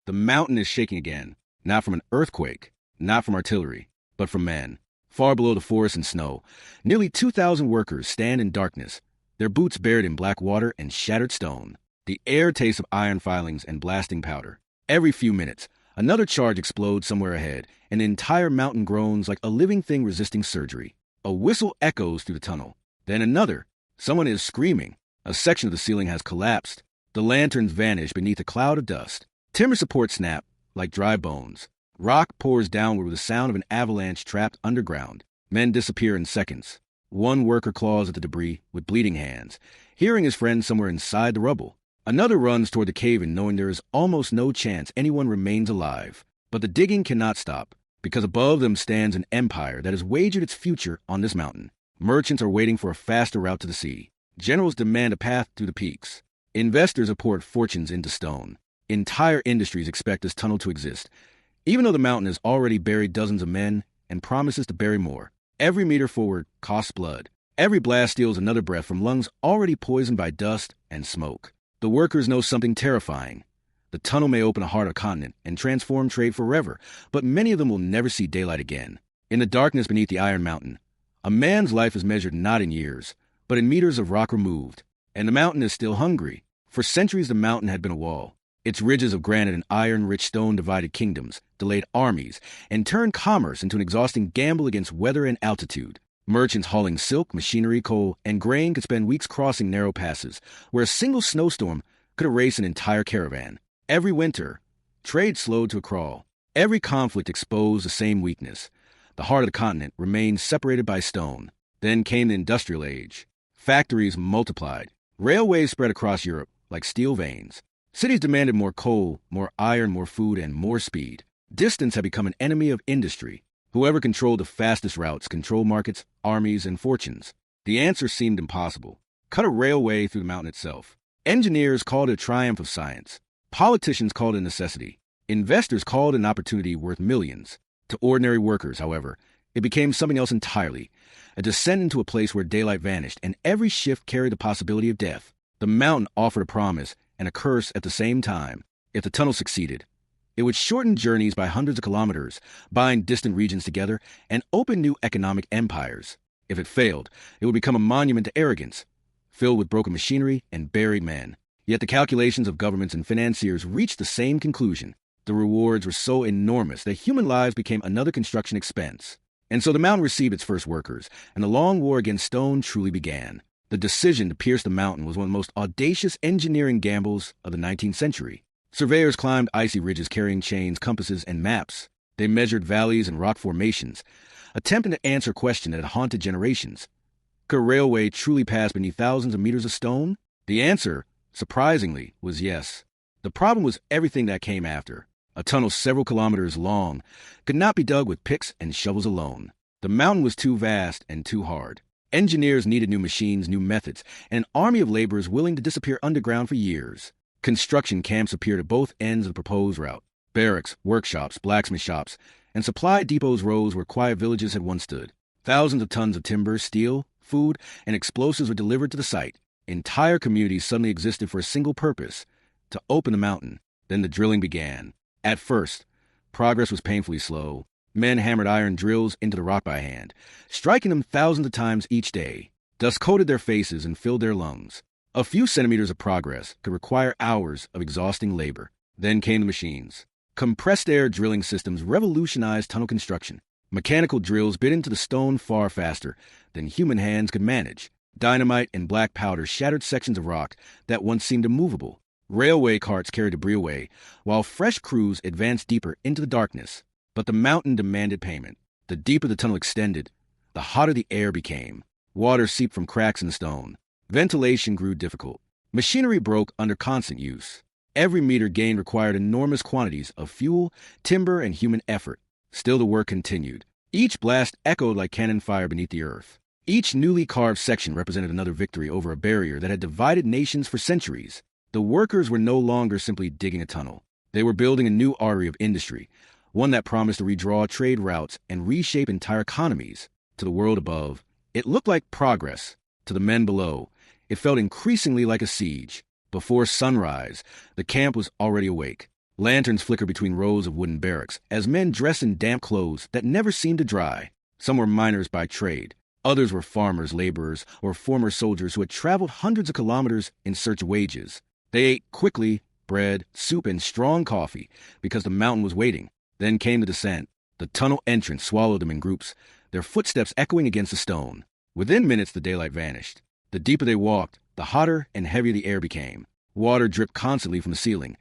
The mountain is shaking again, not from an earthquake, not from artillery, but from men. Far below the forest and snow, nearly 2,000 workers stand in darkness, their boots buried in black water and shattered stone. The air tastes of iron filings and blasting powder. Every few minutes, another charge explodes somewhere ahead, and the entire mountain groans like a living thing resisting surgery. A whistle echoes through the tunnel. Then another. Someone is screaming. A section of the ceiling has collapsed. The lanterns vanish beneath a cloud of dust. Timber supports snap like dry bones. Rock pours downward with the sound of an avalanche trapped underground. Men disappear in seconds. One worker claws at the debris with bleeding hands, hearing his friend somewhere inside the rubble. Another runs toward the cave-in knowing there is almost no chance anyone remains alive. But the digging cannot stop, because above them stands an empire that has wagered its future on this mountain. Merchants are waiting for a faster route to the sea. Generals demand a path through the peaks. Investors have poured fortunes into stone. Entire industries expect this tunnel to exist, even though the mountain has already buried dozens of men and promises to bury more. Every meter forward costs blood. Every blast steals another breath from lungs already poisoned by dust and smoke. The workers know something terrifying. The tunnel may open a heart of a continent and transform trade forever, but many of them will never see daylight again. In the darkness beneath the Iron Mountain, a man's life is measured not in years, but in meters of rock removed. And the mountain is still hungry. For centuries the mountain had been a wall. Its ridges of granite and iron-rich stone divided kingdoms, delayed armies, and turned commerce into an exhausting gamble against weather and altitude. Merchants hauling silk, machinery, coal, and grain could spend weeks crossing narrow passes, where a single snowstorm could erase an entire caravan. Every winter, trade slowed to a crawl. Every conflict exposed the same weakness. The heart of the continent remained separated by stone. Then came the Industrial Age. Factories multiplied. Railways spread across Europe like steel veins. Cities demanded more coal, more iron, more food, and more speed. Distance had become an enemy of industry. Whoever controlled the fastest routes controlled markets, armies, and fortunes. The answer seemed impossible. Cut a railway through the mountain itself. Engineers called it a triumph of science. Politicians called it a necessity. Investors called it an opportunity worth millions. To ordinary workers, however, it became something else entirely. A descent into a place where daylight vanished, and every shift carried the possibility of death. The mountain offered a promise and a curse at the same time. If the tunnel succeeded, it would shorten journeys by hundreds of kilometers, bind distant regions together, and open new economic empires. If it failed, it would become a monument to arrogance, filled with broken machinery and buried men. Yet the calculations of governments and financiers reached the same conclusion. The rewards were so enormous that human lives became another construction expense. And so the mountain received its first workers, and the long war against stone truly began. The decision to pierce the mountain was one of the most audacious engineering gambles of the 19th century. Surveyors climbed icy ridges carrying chains, compasses, and maps. They measured valleys and rock formations, attempting to answer a question that had haunted generations. Could a railway truly pass beneath thousands of meters of stone? The answer, surprisingly, was yes. The problem was everything that came after. A tunnel several kilometers long could not be dug with picks and shovels alone. The mountain was too vast and too hard. Engineers needed new machines, new methods, and an army of laborers willing to disappear underground for years. Construction camps appeared at both ends of the proposed route. Barracks, workshops, blacksmith shops, and supply depots rose where quiet villages had once stood. Thousands of tons of timber, steel, food, and explosives were delivered to the site. Entire communities suddenly existed for a single purpose: to open the mountain. Then the drilling began. At first, progress was painfully slow. Men hammered iron drills into the rock by hand, striking them thousands of times each day. Dust coated their faces and filled their lungs. A few centimeters of progress could require hours of exhausting labor. Then came the machines. Compressed air drilling systems revolutionized tunnel construction. Mechanical drills bit into the stone far faster than human hands could manage. Dynamite and black powder shattered sections of rock that once seemed immovable. Railway carts carried debris away, while fresh crews advanced deeper into the darkness. But the mountain demanded payment. The deeper the tunnel extended, the hotter the air became. Water seeped from cracks in the stone. Ventilation grew difficult. Machinery broke under constant use. Every meter gained required enormous quantities of fuel, timber, and human effort. Still the work continued. Each blast echoed like cannon fire beneath the earth. Each newly carved section represented another victory over a barrier that had divided nations for centuries. The workers were no longer simply digging a tunnel. They were building a new artery of industry, one that promised to redraw trade routes and reshape entire economies. To the world above, it looked like progress. To the men below, it felt increasingly like a siege. Before sunrise, the camp was already awake. Lanterns flickered between rows of wooden barracks as men dressed in damp clothes that never seemed to dry. Some were miners by trade. Others were farmers, laborers, or former soldiers who had traveled hundreds of kilometers in search of wages. They ate quickly bread, soup, and strong coffee because the mountain was waiting. Then came the descent. The tunnel entrance swallowed them in groups, their footsteps echoing against the stone. Within minutes, the daylight vanished. The deeper they walked, the hotter and heavier the air became. Water dripped constantly from the ceiling,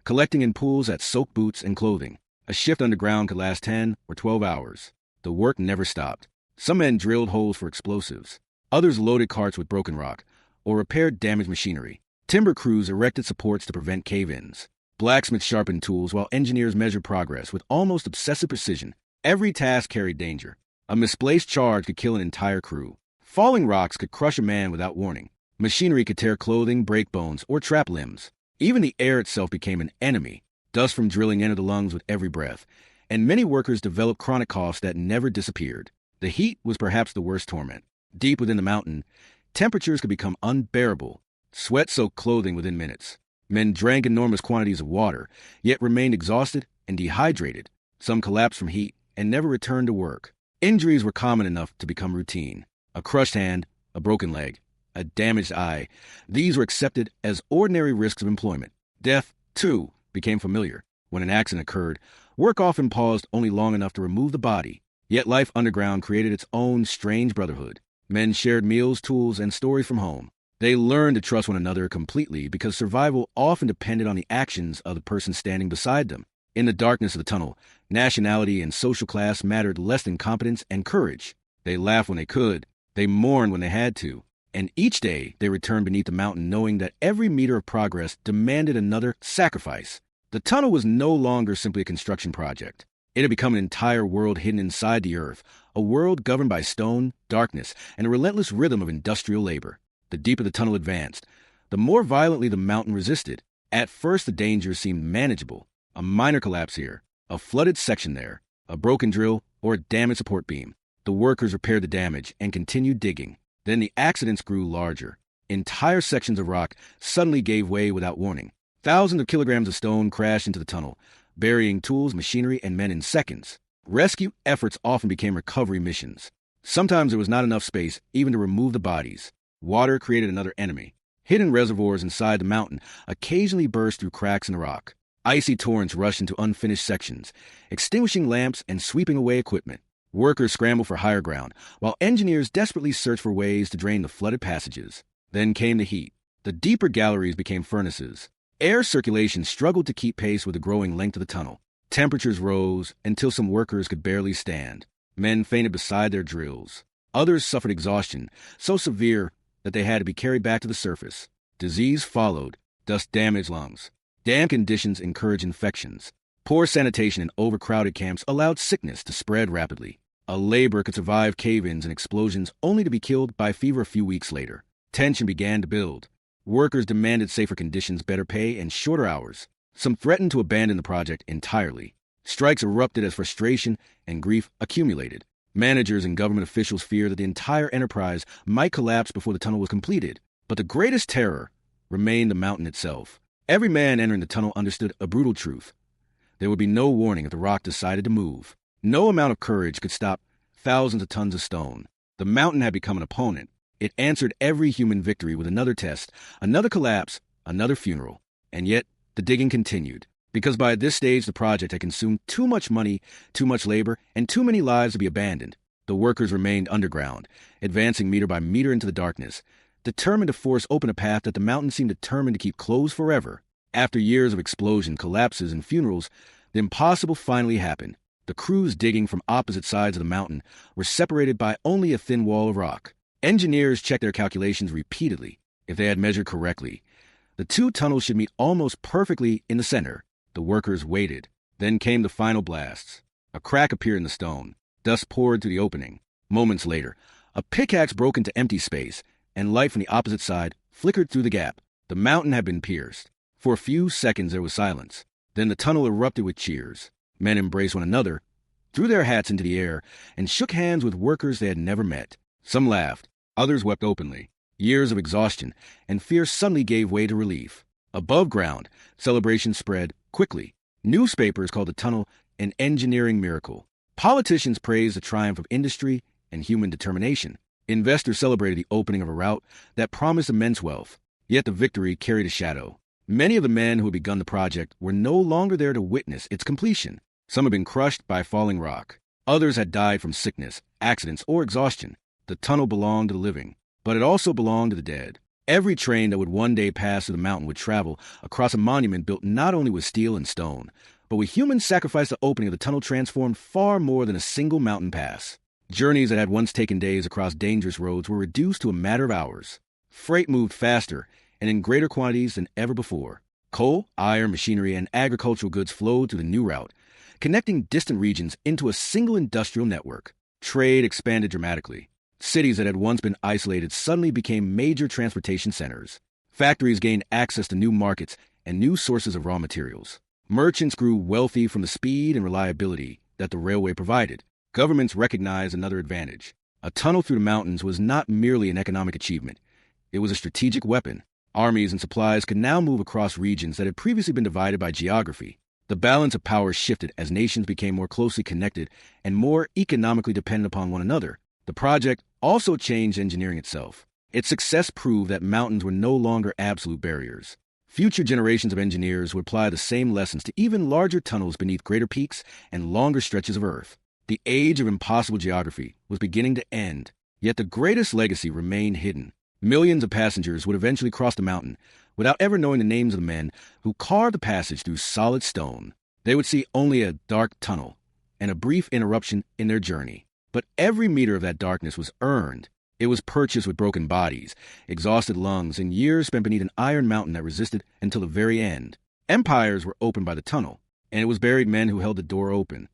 collecting in pools that soaked boots and clothing. A shift underground could last 10 or 12 hours. The work never stopped. Some men drilled holes for explosives. Others loaded carts with broken rock or repaired damaged machinery. Timber crews erected supports to prevent cave-ins. Blacksmiths sharpened tools while engineers measured progress with almost obsessive precision. Every task carried danger. A misplaced charge could kill an entire crew. Falling rocks could crush a man without warning. Machinery could tear clothing, break bones, or trap limbs. Even the air itself became an enemy. Dust from drilling entered the lungs with every breath, and many workers developed chronic coughs that never disappeared. The heat was perhaps the worst torment. Deep within the mountain, temperatures could become unbearable. Sweat soaked clothing within minutes. Men drank enormous quantities of water, yet remained exhausted and dehydrated. Some collapsed from heat and never returned to work. Injuries were common enough to become routine. A crushed hand, a broken leg, a damaged eye. These were accepted as ordinary risks of employment. Death, too, became familiar. When an accident occurred, work often paused only long enough to remove the body. Yet life underground created its own strange brotherhood. Men shared meals, tools, and stories from home. They learned to trust one another completely because survival often depended on the actions of the person standing beside them. In the darkness of the tunnel, nationality and social class mattered less than competence and courage. They laughed when they could. They mourned when they had to. And each day they returned beneath the mountain knowing that every meter of progress demanded another sacrifice. The tunnel was no longer simply a construction project. It had become an entire world hidden inside the earth, a world governed by stone, darkness, and a relentless rhythm of industrial labor. The deeper the tunnel advanced, the more violently the mountain resisted. At first the dangers seemed manageable. A minor collapse here, a flooded section there, a broken drill, or a damaged support beam. The workers repaired the damage and continued digging. Then the accidents grew larger. Entire sections of rock suddenly gave way without warning. Thousands of kilograms of stone crashed into the tunnel, burying tools, machinery, and men in seconds. Rescue efforts often became recovery missions. Sometimes there was not enough space even to remove the bodies. Water created another enemy. Hidden reservoirs inside the mountain occasionally burst through cracks in the rock. Icy torrents rushed into unfinished sections, extinguishing lamps and sweeping away equipment. Workers scrambled for higher ground, while engineers desperately searched for ways to drain the flooded passages. Then came the heat. The deeper galleries became furnaces. Air circulation struggled to keep pace with the growing length of the tunnel. Temperatures rose until some workers could barely stand. Men fainted beside their drills. Others suffered exhaustion, so severe that they had to be carried back to the surface. Disease followed. Dust damaged lungs. Damp conditions encouraged infections. Poor sanitation and overcrowded camps allowed sickness to spread rapidly. A laborer could survive cave-ins and explosions only to be killed by fever a few weeks later. Tension began to build. Workers demanded safer conditions, better pay, and shorter hours. Some threatened to abandon the project entirely. Strikes erupted as frustration and grief accumulated. Managers and government officials feared that the entire enterprise might collapse before the tunnel was completed. But the greatest terror remained the mountain itself. Every man entering the tunnel understood a brutal truth. There would be no warning if the rock decided to move. No amount of courage could stop thousands of tons of stone. The mountain had become an opponent. It answered every human victory with another test, another collapse, another funeral. And yet, the digging continued. Because by this stage, the project had consumed too much money, too much labor, and too many lives to be abandoned. The workers remained underground, advancing meter by meter into the darkness, determined to force open a path that the mountain seemed determined to keep closed forever. After years of explosion, collapses, and funerals, the impossible finally happened. The crews digging from opposite sides of the mountain were separated by only a thin wall of rock. Engineers checked their calculations repeatedly. If they had measured correctly, the two tunnels should meet almost perfectly in the center. The workers waited. Then came the final blasts. A crack appeared in the stone. Dust poured through the opening. Moments later, a pickaxe broke into empty space, and light from the opposite side flickered through the gap. The mountain had been pierced. For a few seconds there was silence. Then the tunnel erupted with cheers. Men embraced one another, threw their hats into the air, and shook hands with workers they had never met. Some laughed. Others wept openly. Years of exhaustion and fear suddenly gave way to relief. Above ground, celebration spread quickly. Newspapers called the tunnel an engineering miracle. Politicians praised the triumph of industry and human determination. Investors celebrated the opening of a route that promised immense wealth. Yet the victory carried a shadow. Many of the men who had begun the project were no longer there to witness its completion. Some had been crushed by falling rock. Others had died from sickness, accidents, or exhaustion. The tunnel belonged to the living, but it also belonged to the dead. Every train that would one day pass through the mountain would travel across a monument built not only with steel and stone, but with human sacrifice. The opening of the tunnel transformed far more than a single mountain pass. Journeys that had once taken days across dangerous roads were reduced to a matter of hours. Freight moved faster and in greater quantities than ever before. Coal, iron, machinery, and agricultural goods flowed through the new route, connecting distant regions into a single industrial network. Trade expanded dramatically. Cities that had once been isolated suddenly became major transportation centers. Factories gained access to new markets and new sources of raw materials. Merchants grew wealthy from the speed and reliability that the railway provided. Governments recognized another advantage. A tunnel through the mountains was not merely an economic achievement. It was a strategic weapon. Armies and supplies could now move across regions that had previously been divided by geography. The balance of power shifted as nations became more closely connected and more economically dependent upon one another. The project also changed engineering itself. Its success proved that mountains were no longer absolute barriers. Future generations of engineers would apply the same lessons to even larger tunnels beneath greater peaks and longer stretches of earth. The age of impossible geography was beginning to end, yet the greatest legacy remained hidden. Millions of passengers would eventually cross the mountain without ever knowing the names of the men who carved the passage through solid stone. They would see only a dark tunnel and a brief interruption in their journey. But every meter of that darkness was earned. It was purchased with broken bodies, exhausted lungs, and years spent beneath an iron mountain that resisted until the very end. Empires were opened by the tunnel, and it was buried men who held the door open.